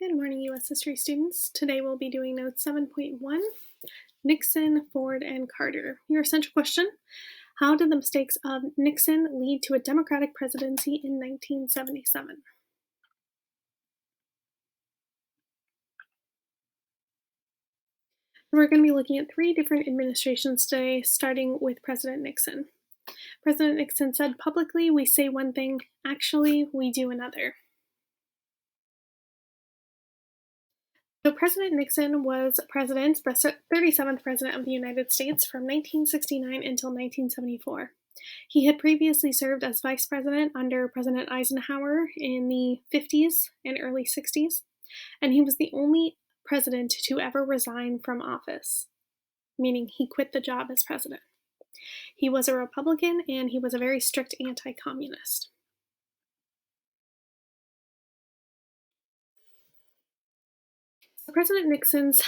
Good morning, U.S. history students. Today we'll be doing note 7.1, Nixon, Ford, and Carter. Your essential question: how did the mistakes of Nixon lead to a Democratic presidency in 1977? We're going to be looking at three different administrations today, starting with President Nixon. President Nixon said publicly, "We say one thing, actually, we do another." So President Nixon was the 37th President of the United States from 1969 until 1974. He had previously served as Vice President under President Eisenhower in the 50s and early 60s, and he was the only president to ever resign from office, meaning he quit the job as president. He was a Republican and he was a very strict anti-communist. President Nixon's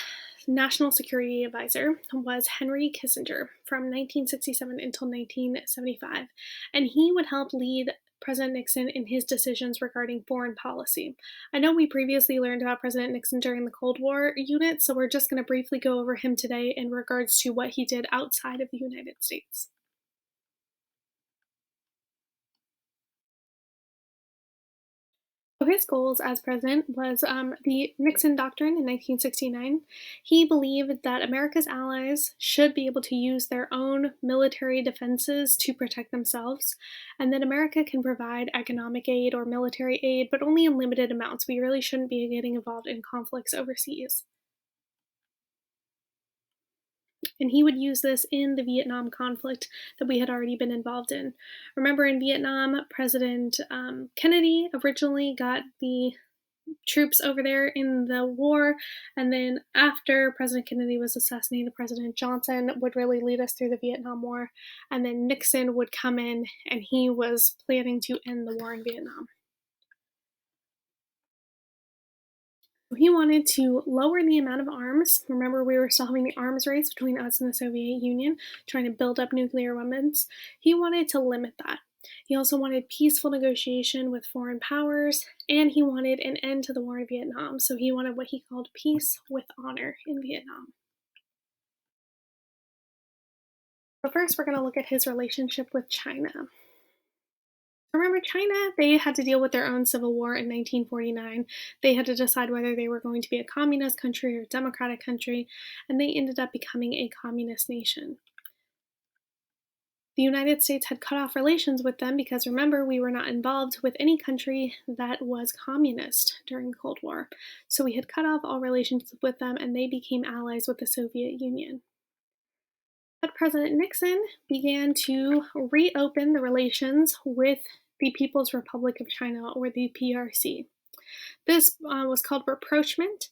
national security advisor was Henry Kissinger from 1967 until 1975, and he would help lead President Nixon in his decisions regarding foreign policy. I know we previously learned about President Nixon during the Cold War unit, so we're just going to briefly go over him today in regards to what he did outside of the United States. So his goals as president was the Nixon Doctrine in 1969. He believed that America's allies should be able to use their own military defenses to protect themselves, and that America can provide economic aid or military aid, but only in limited amounts. We really shouldn't be getting involved in conflicts overseas. And he would use this in the Vietnam conflict that we had already been involved in. Remember, in Vietnam, President Kennedy originally got the troops over there in the war, and then after President Kennedy was assassinated, President Johnson would really lead us through the Vietnam War, and then Nixon would come in, and he was planning to end the war in Vietnam. He wanted to lower the amount of arms. Remember, we were still having the arms race between us and the Soviet Union, trying to build up nuclear weapons. He wanted to limit that. He also wanted peaceful negotiation with foreign powers, and he wanted an end to the war in Vietnam. So he wanted what he called peace with honor in Vietnam. But first, we're going to look at his relationship with China. Remember, China, they had to deal with their own civil war in 1949. They had to decide whether they were going to be a communist country or a democratic country, and they ended up becoming a communist nation. The United States had cut off relations with them because, remember, we were not involved with any country that was communist during the Cold War. So we had cut off all relations with them, and they became allies with the Soviet Union. But President Nixon began to reopen the relations with the People's Republic of China, or the PRC. This was called rapprochement,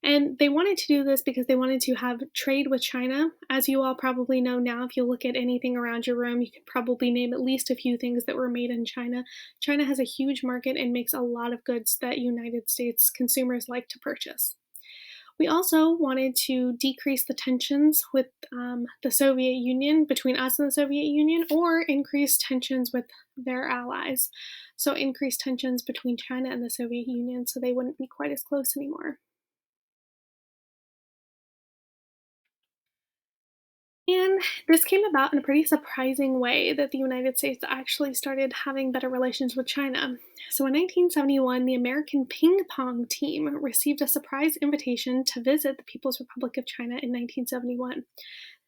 and they wanted to do this because they wanted to have trade with China. As you all probably know now, if you look at anything around your room, you can probably name at least a few things that were made in China. China has a huge market and makes a lot of goods that United States consumers like to purchase. We also wanted to decrease the tensions with the Soviet Union, between us and the Soviet Union, or increase tensions with their allies. So increase tensions between China and the Soviet Union so they wouldn't be quite as close anymore. And this came about in a pretty surprising way, that the United States actually started having better relations with China. So in 1971, the American ping pong team received a surprise invitation to visit the People's Republic of China in 1971.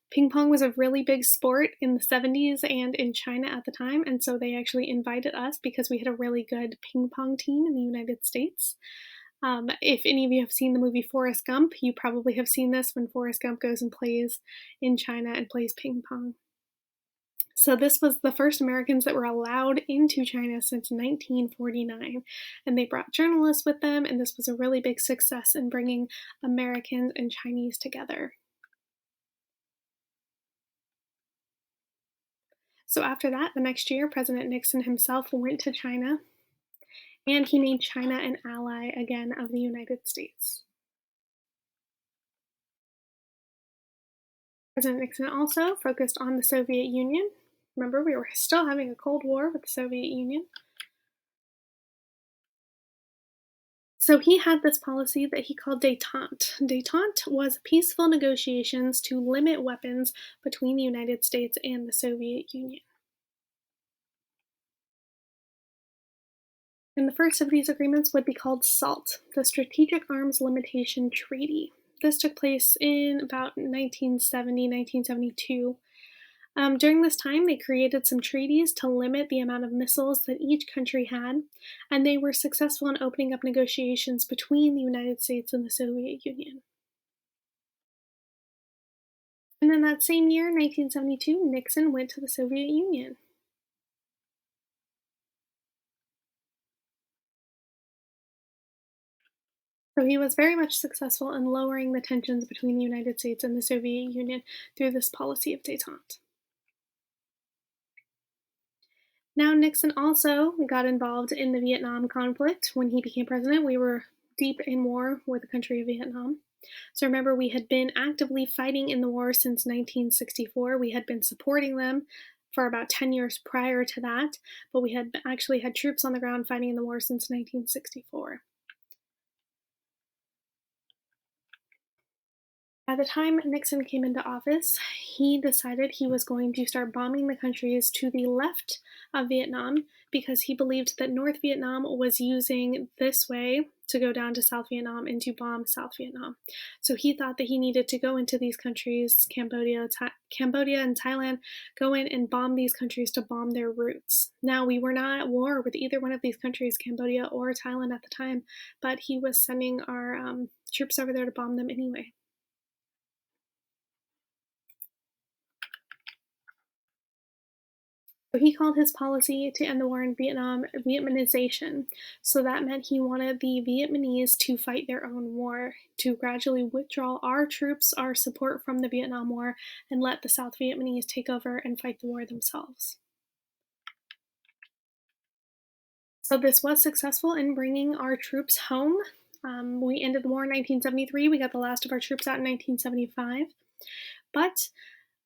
Ping pong was a really big sport in the 70s and in China at the time, and so they actually invited us because we had a really good ping pong team in the United States. If any of you have seen the movie Forrest Gump, you probably have seen this when Forrest Gump goes and plays in China and plays ping pong. So this was the first Americans that were allowed into China since 1949, and they brought journalists with them, and this was a really big success in bringing Americans and Chinese together. So after that, the next year, President Nixon himself went to China, and he made China an ally again of the United States. President Nixon also focused on the Soviet Union. Remember, we were still having a Cold War with the Soviet Union. So he had this policy that he called détente. Détente was peaceful negotiations to limit weapons between the United States and the Soviet Union. And the first of these agreements would be called SALT, the Strategic Arms Limitation Treaty. This took place in about 1970, 1972. During this time, they created some treaties to limit the amount of missiles that each country had, and they were successful in opening up negotiations between the United States and the Soviet Union. And then that same year, 1972, Nixon went to the Soviet Union. So he was very much successful in lowering the tensions between the United States and the Soviet Union through this policy of détente. Now, Nixon also got involved in the Vietnam conflict. When he became president, we were deep in war with the country of Vietnam. So remember, we had been actively fighting in the war since 1964. We had been supporting them for about 10 years prior to that, but we had actually had troops on the ground fighting in the war since 1964. By the time Nixon came into office, he decided he was going to start bombing the countries to the left of Vietnam because he believed that North Vietnam was using this way to go down to South Vietnam and to bomb South Vietnam. So he thought that he needed to go into these countries, Cambodia and Thailand, go in and bomb these countries to bomb their roots. Now, we were not at war with either one of these countries, Cambodia or Thailand at the time, but he was sending our troops over there to bomb them anyway. So he called his policy to end the war in Vietnam Vietnamization. So that meant he wanted the Vietnamese to fight their own war, to gradually withdraw our troops, our support from the Vietnam War, and let the South Vietnamese take over and fight the war themselves. So this was successful in bringing our troops home. We ended the war in 1973. We got the last of our troops out in 1975. But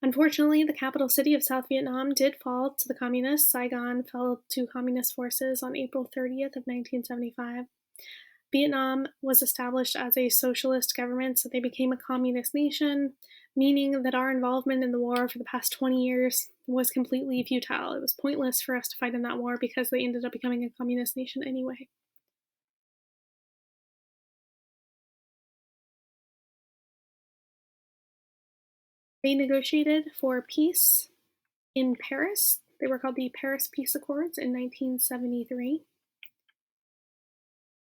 unfortunately, the capital city of South Vietnam did fall to the communists. Saigon fell to communist forces on April 30th of 1975. Vietnam was established as a socialist government, so they became a communist nation, meaning that our involvement in the war for the past 20 years was completely futile. It was pointless for us to fight in that war because they ended up becoming a communist nation anyway. They negotiated for peace in Paris. They were called the Paris Peace Accords in 1973.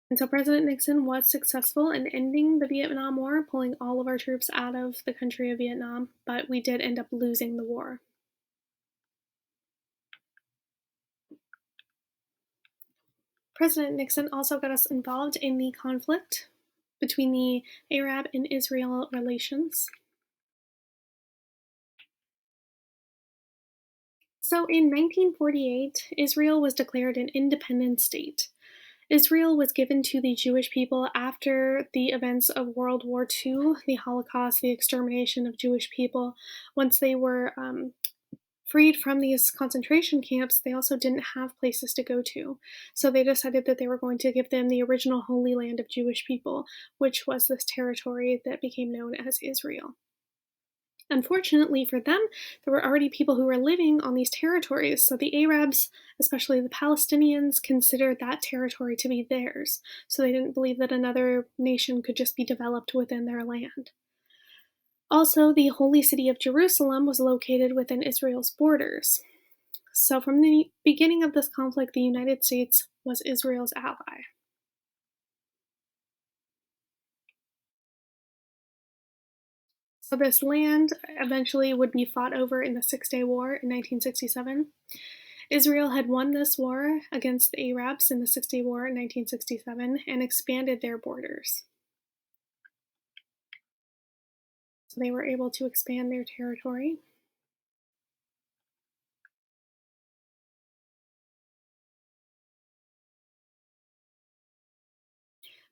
And so President Nixon was successful in ending the Vietnam War, pulling all of our troops out of the country of Vietnam, but we did end up losing the war. President Nixon also got us involved in the conflict between the Arab and Israel relations. So in 1948, Israel was declared an independent state. Israel was given to the Jewish people after the events of World War II, the Holocaust, the extermination of Jewish people. Once they were freed from these concentration camps, they also didn't have places to go to. So they decided that they were going to give them the original Holy Land of Jewish people, which was this territory that became known as Israel. Unfortunately for them, there were already people who were living on these territories, so the Arabs, especially the Palestinians, considered that territory to be theirs, so they didn't believe that another nation could just be developed within their land. Also, the holy city of Jerusalem was located within Israel's borders. So from the beginning of this conflict, the United States was Israel's ally. So this land eventually would be fought over in the Six-Day War in 1967. Israel had won this war against the Arabs in the Six-Day War in 1967 and expanded their borders. So they were able to expand their territory.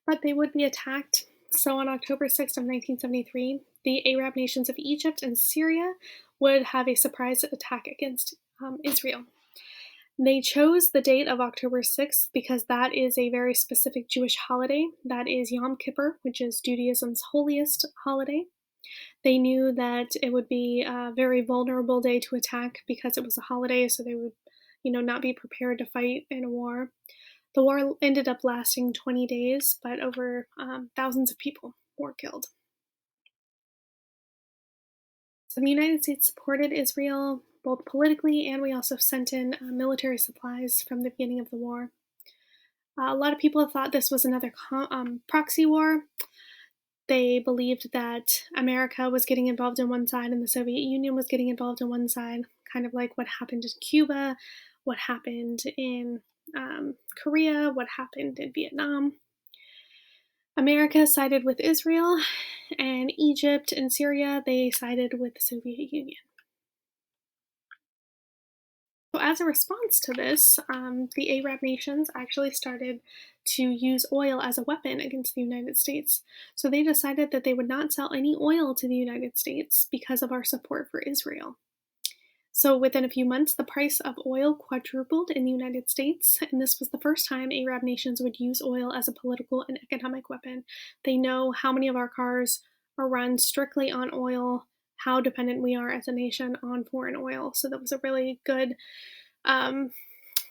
But they would be attacked. So on October 6th of 1973, the Arab nations of Egypt and Syria would have a surprise attack against Israel. They chose the date of October 6th because that is a very specific Jewish holiday. That is Yom Kippur, which is Judaism's holiest holiday. They knew that it would be a very vulnerable day to attack because it was a holiday, so they would, not be prepared to fight in a war. The war ended up lasting 20 days, but over thousands of people were killed. So the United States supported Israel both politically, and we also sent in military supplies from the beginning of the war. A lot of people thought this was another proxy war. They believed that America was getting involved in one side and the Soviet Union was getting involved in one side, kind of like what happened in Cuba, what happened in Korea, what happened in Vietnam. America sided with Israel, and Egypt and Syria, they sided with the Soviet Union. So as a response to this, the Arab nations actually started to use oil as a weapon against the United States. So they decided that they would not sell any oil to the United States because of our support for Israel. So within a few months, the price of oil quadrupled in the United States, and this was the first time Arab nations would use oil as a political and economic weapon. They know how many of our cars are run strictly on oil, how dependent we are as a nation on foreign oil. So that was a really good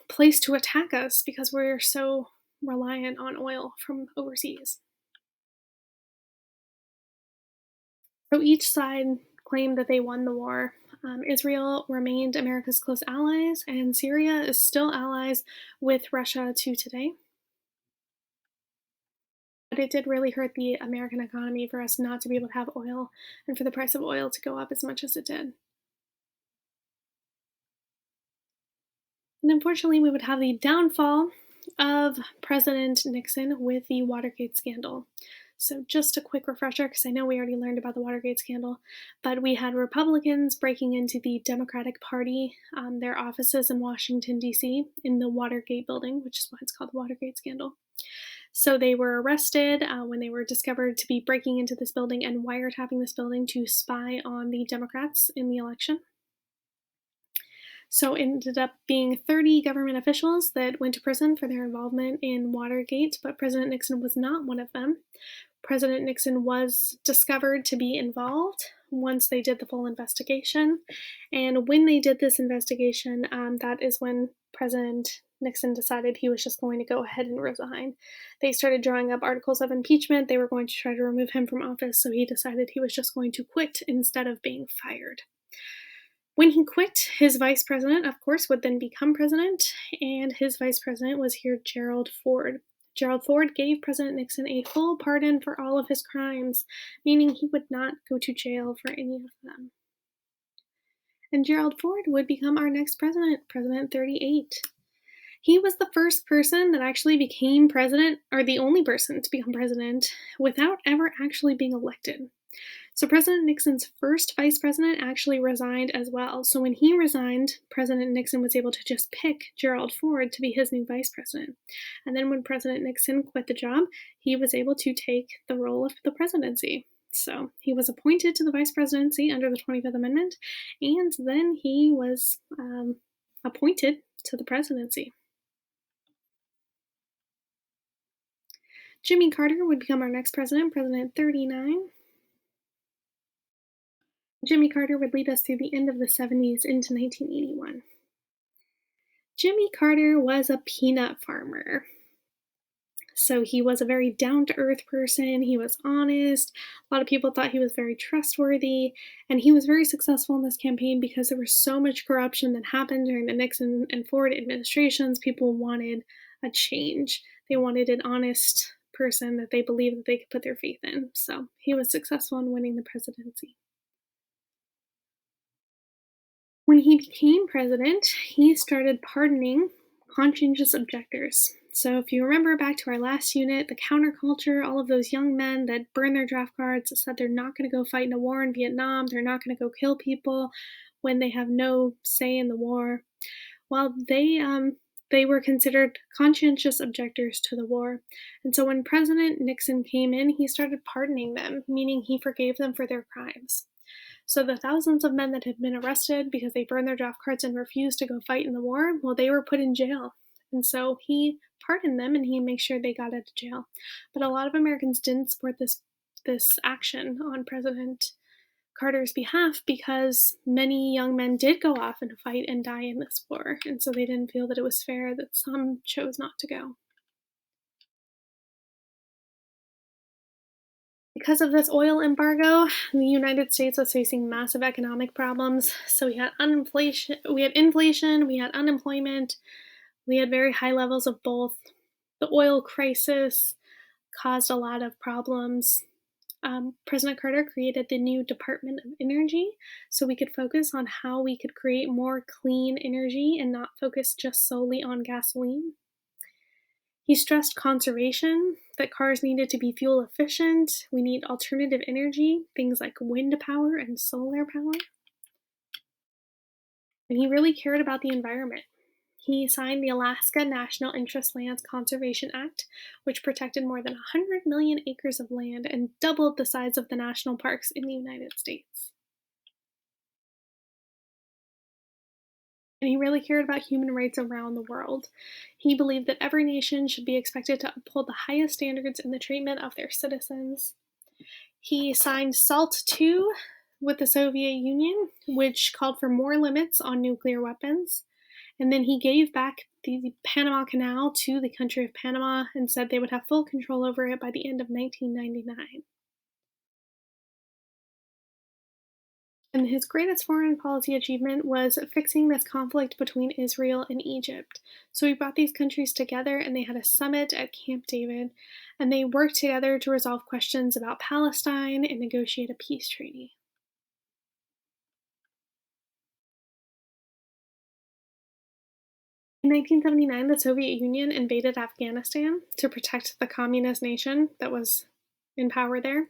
place to attack us because we're so reliant on oil from overseas. So each side claimed that they won the war. Israel remained America's close allies, and Syria is still allies with Russia to today. But it did really hurt the American economy for us not to be able to have oil and for the price of oil to go up as much as it did. And unfortunately, we would have the downfall of President Nixon with the Watergate scandal. So, just a quick refresher, because I know we already learned about the Watergate scandal, but we had Republicans breaking into the Democratic Party, their offices in Washington, D.C., in the Watergate building, which is why it's called the Watergate scandal. So, they were arrested when they were discovered to be breaking into this building and wiretapping this building to spy on the Democrats in the election. So it ended up being 30 government officials that went to prison for their involvement in Watergate, but President Nixon was not one of them. President Nixon was discovered to be involved once they did the full investigation. And when they did this investigation, that is when President Nixon decided he was just going to go ahead and resign. They started drawing up articles of impeachment. They were going to try to remove him from office, so he decided he was just going to quit instead of being fired. When he quit, his vice president, of course, would then become president, and his vice president was here Gerald Ford. Gerald Ford gave President Nixon a full pardon for all of his crimes, meaning he would not go to jail for any of them. And Gerald Ford would become our next president, President 38. He was the first person that actually became president, or the only person to become president, without ever actually being elected. So President Nixon's first vice president actually resigned as well. So when he resigned, President Nixon was able to just pick Gerald Ford to be his new vice president. And then when President Nixon quit the job, he was able to take the role of the presidency. So he was appointed to the vice presidency under the 25th Amendment, and then he was appointed to the presidency. Jimmy Carter would become our next president, President 39. Jimmy Carter would lead us through the end of the 70s into 1981. Jimmy Carter was a peanut farmer. So he was a very down-to-earth person. He was honest. A lot of people thought he was very trustworthy. And he was very successful in this campaign because there was so much corruption that happened during the Nixon and Ford administrations. People wanted a change. They wanted an honest person that they believed that they could put their faith in. So he was successful in winning the presidency. When he became president, he started pardoning conscientious objectors. So if you remember back to our last unit, the counterculture, all of those young men that burned their draft cards, that said they're not going to go fight in a war in Vietnam, they're not going to go kill people when they have no say in the war. Well, they were considered conscientious objectors to the war. And so when President Nixon came in, he started pardoning them, meaning he forgave them for their crimes. So the thousands of men that had been arrested because they burned their draft cards and refused to go fight in the war, well, they were put in jail. And so he pardoned them and he made sure they got out of jail. But a lot of Americans didn't support this action on President Carter's behalf because many young men did go off and fight and die in this war, and so they didn't feel that it was fair that some chose not to go. Because of this oil embargo, the United States was facing massive economic problems. So we had inflation, we had unemployment, we had very high levels of both. The oil crisis caused a lot of problems. President Carter created the new Department of Energy so we could focus on how we could create more clean energy and not focus just solely on gasoline. He stressed conservation, that cars needed to be fuel efficient. We need alternative energy, things like wind power and solar power. And he really cared about the environment. He signed the Alaska National Interest Lands Conservation Act, which protected more than 100 million acres of land and doubled the size of the national parks in the United States. And he really cared about human rights around the world. He believed that every nation should be expected to uphold the highest standards in the treatment of their citizens. He signed SALT II with the Soviet Union, which called for more limits on nuclear weapons. And then he gave back the Panama Canal to the country of Panama and said they would have full control over it by the end of 1999. And his greatest foreign policy achievement was fixing this conflict between Israel and Egypt. So he brought these countries together and they had a summit at Camp David, and they worked together to resolve questions about Palestine and negotiate a peace treaty. In 1979, the Soviet Union invaded Afghanistan to protect the communist nation that was in power there.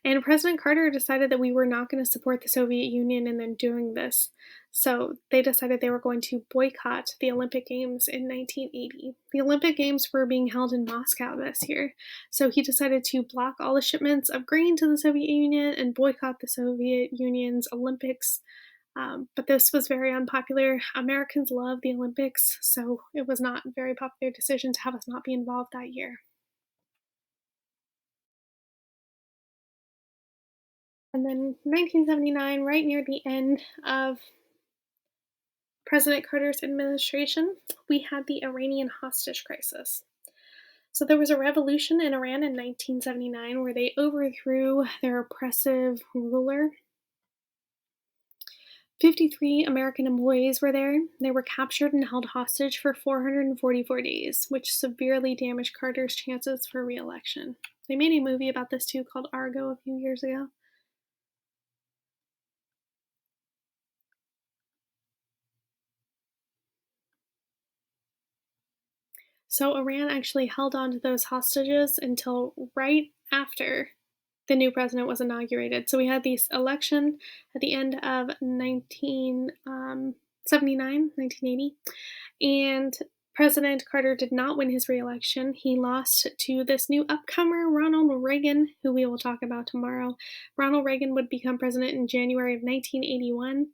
And President Carter decided that we were not going to support the Soviet Union in them doing this. So they decided they were going to boycott the Olympic Games in 1980. The Olympic Games were being held in Moscow this year. So he decided to block all the shipments of grain to the Soviet Union and boycott the Soviet Union's Olympics. But this was very unpopular. Americans love the Olympics, so it was not a very popular decision to have us not be involved that year. And then 1979, right near the end of President Carter's administration, we had the Iranian hostage crisis. So there was a revolution in Iran in 1979 where they overthrew their oppressive ruler. 53 American employees were there. They were captured and held hostage for 444 days, which severely damaged Carter's chances for re-election. They made a movie about this too called Argo a few years ago. So Iran actually held on to those hostages until right after the new president was inaugurated. So we had this election at the end of 1980, and President Carter did not win his reelection. He lost to this new upcomer, Ronald Reagan, who we will talk about tomorrow. Ronald Reagan would become president in January of 1981.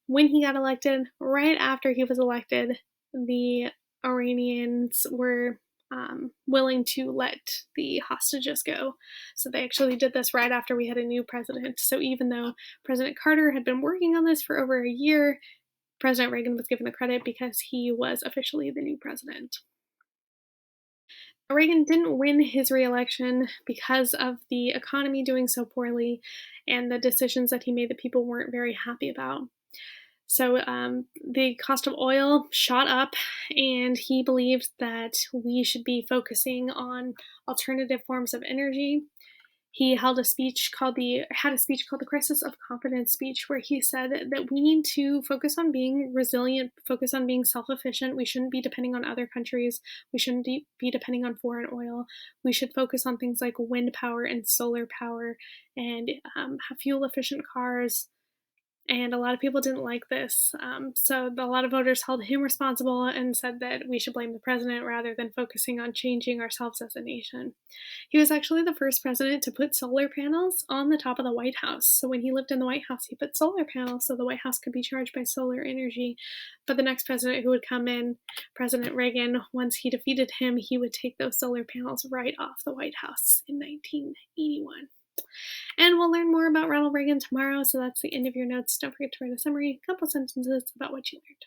When he got elected, right after he was elected, the Iranians were willing to let the hostages go. So they actually did this right after we had a new president. So even though President Carter had been working on this for over a year, President Reagan was given the credit because he was officially the new president. Reagan didn't win his reelection because of the economy doing so poorly and the decisions that he made that people weren't very happy about. So the cost of oil shot up, and he believed that we should be focusing on alternative forms of energy. He had a speech called the Crisis of Confidence speech, where he said that we need to focus on being resilient, focus on being self-efficient. We shouldn't be depending on other countries. We shouldn't be depending on foreign oil. We should focus on things like wind power and solar power and have fuel-efficient cars And a lot of people didn't like this. So a lot of voters held him responsible and said that we should blame the president rather than focusing on changing ourselves as a nation. He was actually the first president to put solar panels on the top of the White House. So when he lived in the White House, he put solar panels so the White House could be charged by solar energy. But the next president who would come in, President Reagan, once he defeated him, he would take those solar panels right off the White House in 1981. And we'll learn more about Ronald Reagan tomorrow, so that's the end of your notes. Don't forget to write a summary, a couple sentences about what you learned.